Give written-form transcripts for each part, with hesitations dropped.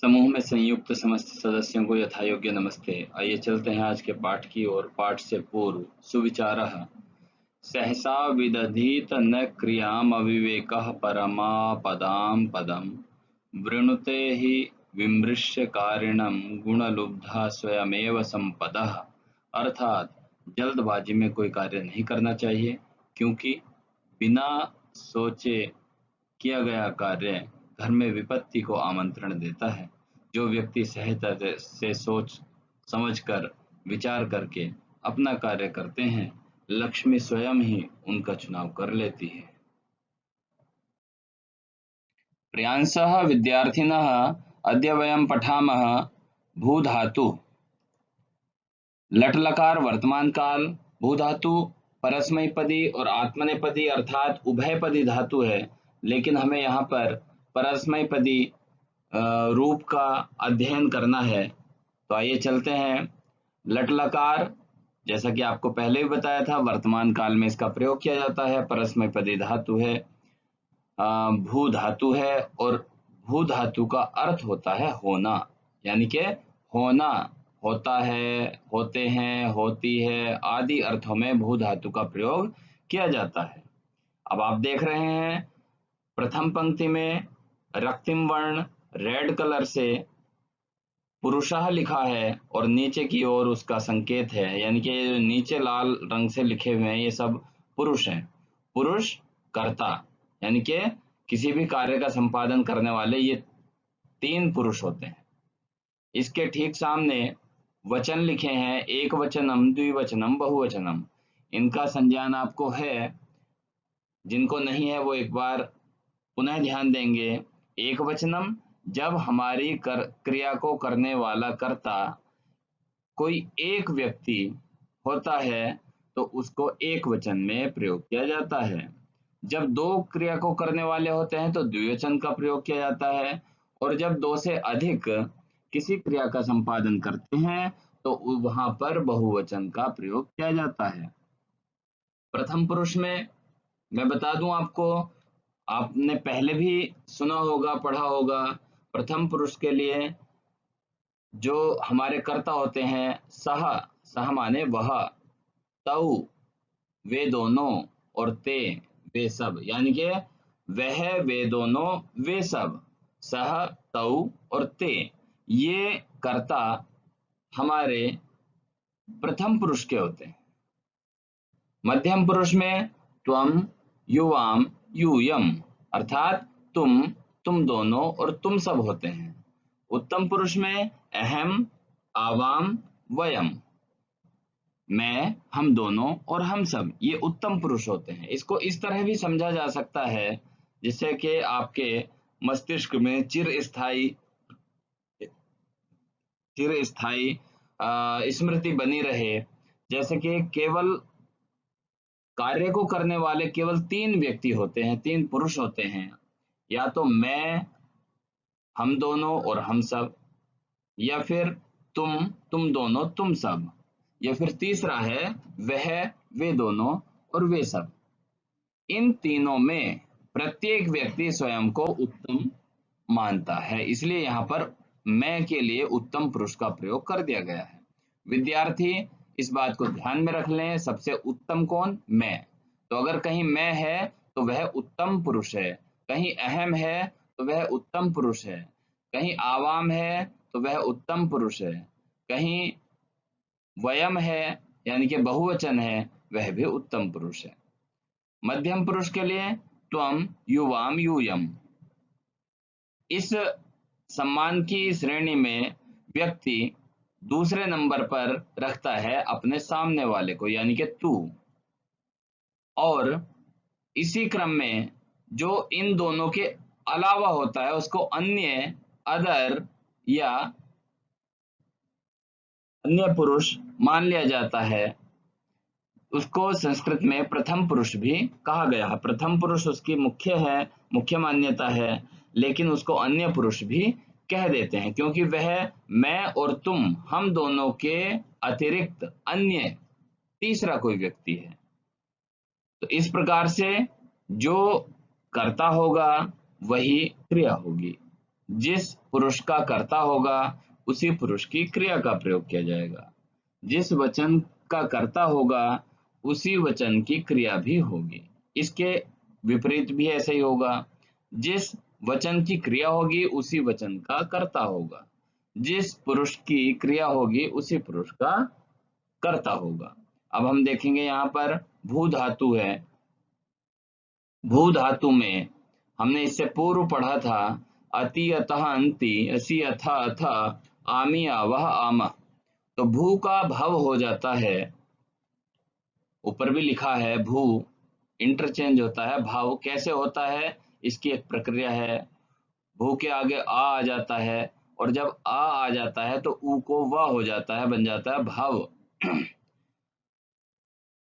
समूह में संयुक्त समस्त सदस्यों को यथायोग्य नमस्ते। आइए चलते हैं आज के पाठ की ओर। पाठ से पूर्व सुविचारः। सहसा विदधीत न क्रियाम अविवेकः परमापदां पदम वृणुते हि विमृश्य कारिणं गुणलुब्धा स्वयमेव संपदः। अर्थात जल्दबाजी में कोई कार्य नहीं करना चाहिए, क्योंकि बिना सोचे किया गया कार्य घर में विपत्ति को आमंत्रण देता है। जो व्यक्ति सहजता से सोच समझकर विचार करके अपना कार्य करते हैं, लक्ष्मी स्वयं ही उनका चुनाव कर लेती है। प्रियांशः विद्यार्थिनः अद्य वयं पठामः भूधातु। लट लकार वर्तमान काल, भूधातु परस्मैपदी और आत्मनेपदी अर्थात उभयपदी धातु है, लेकिन हमें यहाँ पर परस्मैपदी रूप का अध्ययन करना है। तो आइए चलते हैं। लट लकार, जैसा कि आपको पहले भी बताया था, वर्तमान काल में इसका प्रयोग किया जाता है। परस्मैपदी धातु है, भू धातु है, और भू धातु का अर्थ होता है होना, यानी कि होना, होता है, होते हैं, होती है आदि अर्थों में भू धातु का प्रयोग किया जाता है। अब आप देख रहे हैं प्रथम पंक्ति में रक्तिम वर्ण रेड कलर से पुरुषः लिखा है और नीचे की ओर उसका संकेत है, यानी कि नीचे लाल रंग से लिखे हुए हैं ये सब पुरुष हैं। पुरुष कर्ता, यानी कि किसी भी कार्य का संपादन करने वाले ये तीन पुरुष होते हैं। इसके ठीक सामने वचन लिखे हैं, एक वचनम, द्विवचनम, बहुवचनम। इनका संज्ञान आपको है, जिनको नहीं है वो एक बार पुनः ध्यान देंगे। एक वचनम, जब हमारी क्रिया को करने वाला कर्ता कोई एक व्यक्ति होता है तो उसको एक वचन में प्रयोग किया जाता है। जब दो क्रिया को करने वाले होते हैं तो द्विवचन का प्रयोग किया जाता है, और जब दो से अधिक किसी क्रिया का संपादन करते हैं तो वहां पर बहुवचन का प्रयोग किया जाता है। प्रथम पुरुष में मैं बता दूं आपको, आपने पहले भी सुना होगा, पढ़ा होगा। प्रथम पुरुष के लिए जो हमारे कर्ता होते हैं, सह, सह माने वह, तऊ वे दोनों, और ते वे सब, यानी कि वह, वे दोनों, वे सब, सह, तऊ और ते, ये कर्ता हमारे प्रथम पुरुष के होते हैं। मध्यम पुरुष में त्वम, युवाम, यूयम अर्थात तुम, तुम दोनों और तुम सब होते हैं। उत्तम पुरुष में अहम, आवाम, वयम, मैं, हम दोनों और हम सब, ये उत्तम पुरुष होते हैं। इसको इस तरह भी समझा जा सकता है जिससे कि आपके मस्तिष्क में चिरस्थायी स्मृति बनी रहे। जैसे कि केवल कार्य को करने वाले केवल तीन व्यक्ति होते हैं, तीन पुरुष होते हैं, या तो मैं, हम दोनों और हम सब, या फिर तुम दोनों, तुम सब, या फिर तीसरा है वह, वे दोनों और वे सब। इन तीनों में प्रत्येक व्यक्ति स्वयं को उत्तम मानता है, इसलिए यहाँ पर मैं के लिए उत्तम पुरुष का प्रयोग कर दिया गया है। विद्यार्थी इस बात को ध्यान में रख लें, सबसे उत्तम कौन? मैं। तो अगर कहीं मैं है तो वह उत्तम पुरुष है, कहीं अहम है तो वह उत्तम पुरुष है, कहीं आवाम है तो वह उत्तम पुरुष है, कहीं वयम है यानी कि बहुवचन है, वह भी उत्तम पुरुष है। मध्यम पुरुष के लिए त्वम, युवाम, यूयम। इस सम्मान की श्रेणी में व्यक्ति दूसरे नंबर पर रखता है अपने सामने वाले को, यानी कि तू, और इसी क्रम में जो इन दोनों के अलावा होता है उसको अन्य, अदर या अन्य पुरुष मान लिया जाता है। उसको संस्कृत में प्रथम पुरुष भी कहा गया है। प्रथम पुरुष उसकी मुख्य है, मुख्य मान्यता है, लेकिन उसको अन्य पुरुष भी कह देते हैं, क्योंकि वह मैं और तुम, हम दोनों के अतिरिक्त अन्य तीसरा कोई व्यक्ति है। तो इस प्रकार से जो कर्ता होगा वही क्रिया होगी। जिस पुरुष का कर्ता होगा उसी पुरुष की क्रिया का प्रयोग किया जाएगा। जिस वचन का कर्ता होगा उसी वचन की क्रिया भी होगी। इसके विपरीत भी ऐसे ही होगा। जिस वचन की क्रिया होगी उसी वचन का कर्ता होगा। जिस पुरुष की क्रिया होगी उसी पुरुष का कर्ता होगा। अब हम देखेंगे यहाँ पर भू धातु है। भू धातु में हमने इससे पूर्व पढ़ा था अति अतः अंति असी अथा अथ आमी आवह आम। तो भू का भव हो जाता है, ऊपर भी लिखा है भू इंटरचेंज होता है। भाव कैसे होता है, इसकी एक प्रक्रिया है। भू के आगे आ जाता है और जब आ जाता है तो ऊ को व हो जाता है, बन जाता है भाव।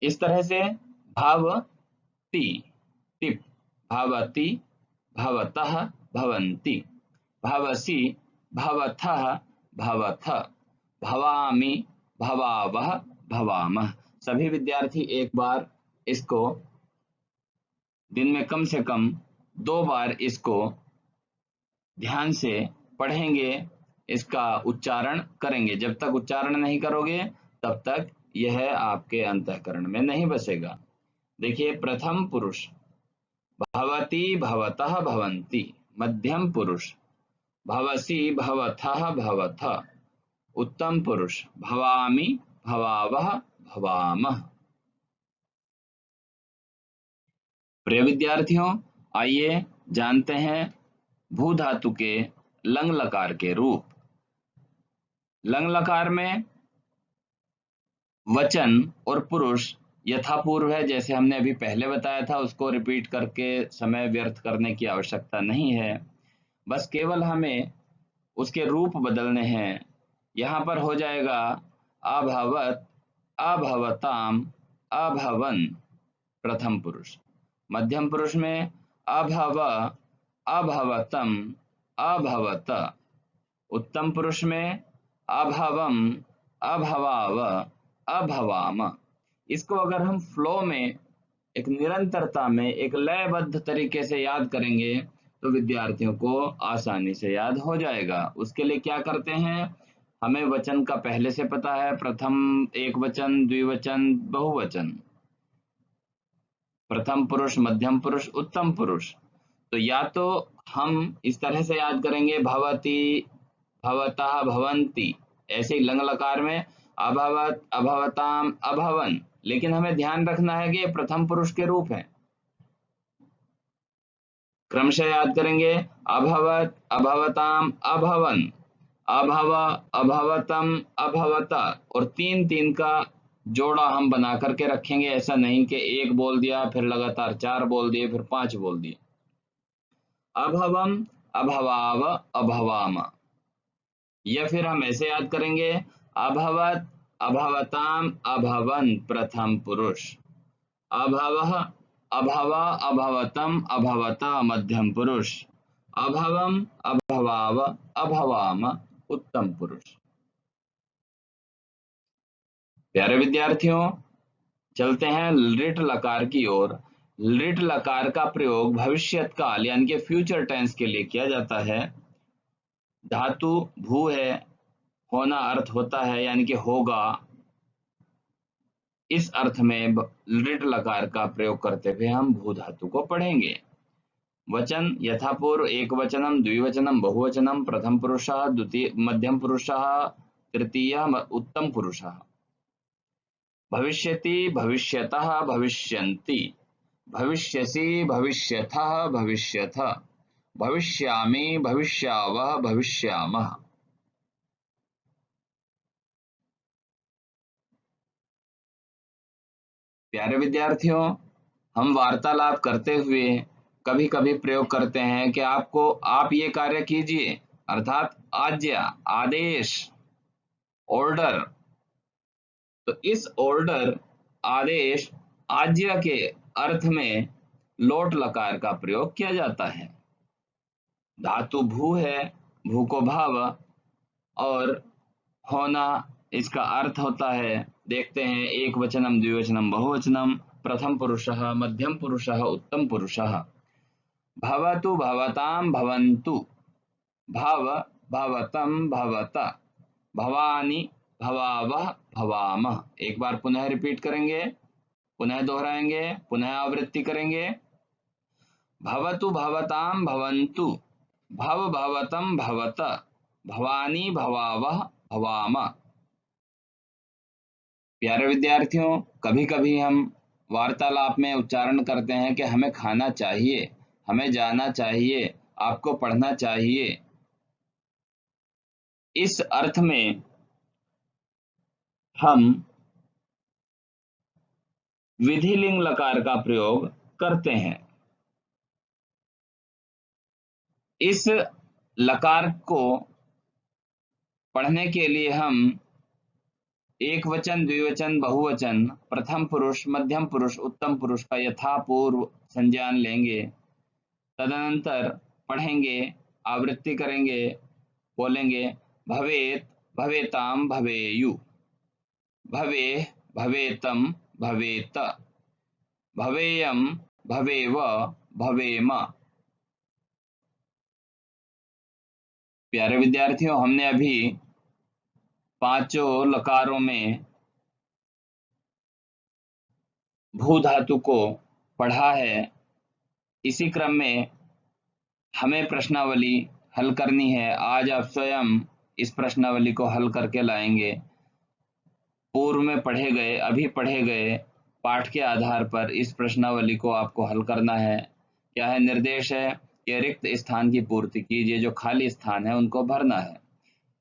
इस तरह से भावति टिप भावति भवतः भवन्ति भवसि भवथः भवथ भवामि भवावः भवामः। सभी विद्यार्थी एक बार इसको दिन में कम से कम 2 बार इसको ध्यान से पढ़ेंगे, इसका उच्चारण करेंगे। जब तक उच्चारण नहीं करोगे तब तक यह आपके अंतःकरण में नहीं बसेगा। देखिए, प्रथम पुरुष भवति भवतः भवन्ति, मध्यम पुरुष भवसि भवथः भवथ, उत्तम पुरुष भवामि भवावः भवामः। प्रिय विद्यार्थियों, आइए जानते हैं भू धातु के लंग लकार के रूप। लंग लकार में वचन और पुरुष यथापूर्व है, जैसे हमने अभी पहले बताया था, उसको रिपीट करके समय व्यर्थ करने की आवश्यकता नहीं है। बस केवल हमें उसके रूप बदलने हैं। यहाँ पर हो जाएगा अभवत अभवताम अभवन प्रथम पुरुष। मध्यम पुरुष में अभव अभवतम अभवत। उत्तम पुरुष में अभवम अभवाव अभवाम। इसको अगर हम फ्लो में, एक निरंतरता में, एक लयबद्ध तरीके से याद करेंगे तो विद्यार्थियों को आसानी से याद हो जाएगा। उसके लिए क्या करते हैं, हमें वचन का पहले से पता है, प्रथम एक वचन, द्विवचन, बहुवचन, प्रथम पुरुष, मध्यम पुरुष, उत्तम पुरुष। तो या तो हम इस तरह से याद करेंगे भवति भवतः भवन्ति, ऐसे ही लंग लकार में अभवत अभवताम अभवन। लेकिन हमें ध्यान रखना है कि ये प्रथम पुरुष के रूप हैं। क्रमशः याद करेंगे अभवत अभवताम अभवन, अभव अभवतम अभवत, और 3-3 का जोड़ा हम बना करके रखेंगे। ऐसा नहीं कि एक बोल दिया फिर लगातार 4 बोल दिए फिर 5 बोल दिए। अभवम अभवाव अभवाम, या फिर हम ऐसे याद करेंगे अभवत अभवताम अभवन प्रथम पुरुष, अभवः अभवा अभवतम अभवता मध्यम पुरुष, अभवम अभवाव अभवाम उत्तम पुरुष। प्यारे विद्यार्थियों, चलते हैं लृट लकार की ओर। लृट लकार का प्रयोग भविष्यत काल यानी कि फ्यूचर टेंस के लिए किया जाता है। धातु भू है, होना अर्थ होता है यानी कि होगा। इस अर्थ में लृट लकार का प्रयोग करते हुए हम भू धातु को पढ़ेंगे। वचन यथापूर्व एक वचनम, द्विवचनम, बहुवचनम, प्रथम पुरुषः, द्वितीय मध्यम पुरुषः, तृतीयः उत्तम पुरुषः। भविष्यति भविष्यतः भविष्यन्ति, भविष्यसि भविष्यथः भविष्यथ, भविष्यामि भविष्यावः भविष्यामः। प्यारे विद्यार्थियों, हम वार्तालाप करते हुए कभी कभी प्रयोग करते हैं कि आप ये कार्य कीजिए, अर्थात आज्ञा, आदेश, ऑर्डर। तो इस ऑर्डर, आदेश, आज्ञा के अर्थ में लोट लकार का प्रयोग किया जाता है। धातु भू है, भू को भाव और होना इसका अर्थ होता है। देखते हैं एक वचनम, द्विवचनम, बहुवचनम, प्रथम पुरुषः, मध्यम पुरुषः, उत्तम पुरुषः। भवतु भवताम भवन्तु, भव भवतम भवत, भवानी भवावह भवामः। एक बार पुनः रिपीट करेंगे, पुनः दोहराएंगे, पुनः आवृत्ति करेंगे। भवतु भवताम भवन्तु, भव भवतम भवत, भवानी भवावह भवामः। प्यारे विद्यार्थियों, कभी कभी हम वार्तालाप में उच्चारण करते हैं कि हमें खाना चाहिए, हमें जाना चाहिए, आपको पढ़ना चाहिए। इस अर्थ में हम विधिलिंग लकार का प्रयोग करते हैं। इस लकार को पढ़ने के लिए हम एक वचन, द्विवचन, बहुवचन, प्रथम पुरुष, मध्यम पुरुष, उत्तम पुरुष का यथापूर्व संज्ञान लेंगे। तदनंतर पढ़ेंगे, आवृत्ति करेंगे, बोलेंगे भवेत भवेताम भवेयु, भवे भवेतम भवेत, भवेयम भवेव भवेम। प्यारे विद्यार्थियों, हमने अभी पांचों लकारों में भू धातु को पढ़ा है। इसी क्रम में हमें प्रश्नावली हल करनी है। आज आप स्वयं इस प्रश्नावली को हल करके लाएंगे। पूर्व में पढ़े गए, अभी पढ़े गए पाठ के आधार पर इस प्रश्नावली को आपको हल करना है। क्या है? निर्देश है कि रिक्त स्थान की पूर्ति कीजिए, जो खाली स्थान है उनको भरना है।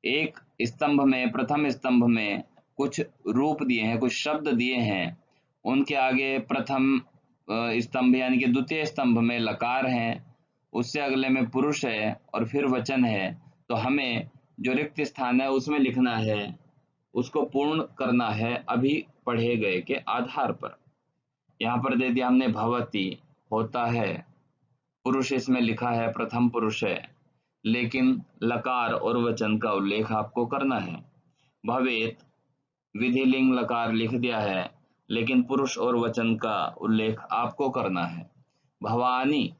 एक स्तंभ में, प्रथम स्तंभ में कुछ रूप दिए हैं, कुछ शब्द दिए हैं, उनके आगे प्रथम स्तंभ यानी कि द्वितीय स्तंभ में लकार है, उससे अगले में पुरुष है और फिर वचन है। तो हमें जो रिक्त स्थान है उसमें लिखना है, उसको पूर्ण करना है अभी पढ़े गए के आधार पर। यहाँ पर दे दिया हमने भवती, होता है, पुरुष इसमें लिखा है, प्रथम पुरुष है, लेकिन लकार और वचन का उल्लेख आपको करना है। भवेत विधिलिंग लकार लिख दिया है, लेकिन पुरुष और वचन का उल्लेख आपको करना है। भवानी,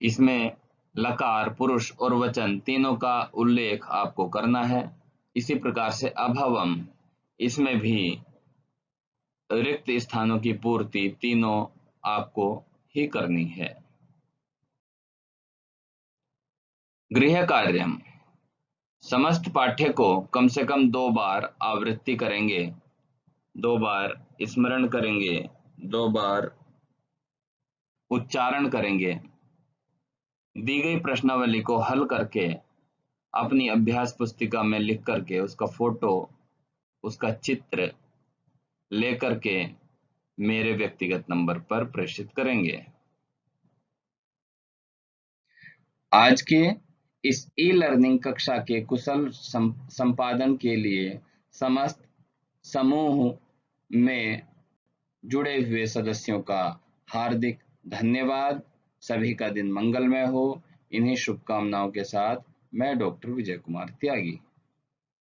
इसमें लकार, पुरुष और वचन तीनों का उल्लेख आपको करना है। इसी प्रकार से अभवम, इसमें भी रिक्त स्थानों की पूर्ति तीनों आपको ही करनी है। गृह कार्यम, समस्त पाठ्य को कम से कम 2 बार आवृत्ति करेंगे, 2 बार स्मरण करेंगे, 2 बार उच्चारण करेंगे। दी गई प्रश्नावली को हल करके अपनी अभ्यास पुस्तिका में लिख करके उसका फोटो, उसका चित्र लेकर के मेरे व्यक्तिगत नंबर पर प्रेषित करेंगे। आज के इस ई लर्निंग कक्षा के कुशल संपादन के लिए समस्त समूह में जुड़े हुए सदस्यों का हार्दिक धन्यवाद। सभी का दिन मंगलमय हो। इन्हीं शुभकामनाओं के साथ मैं डॉक्टर विजय कुमार त्यागी।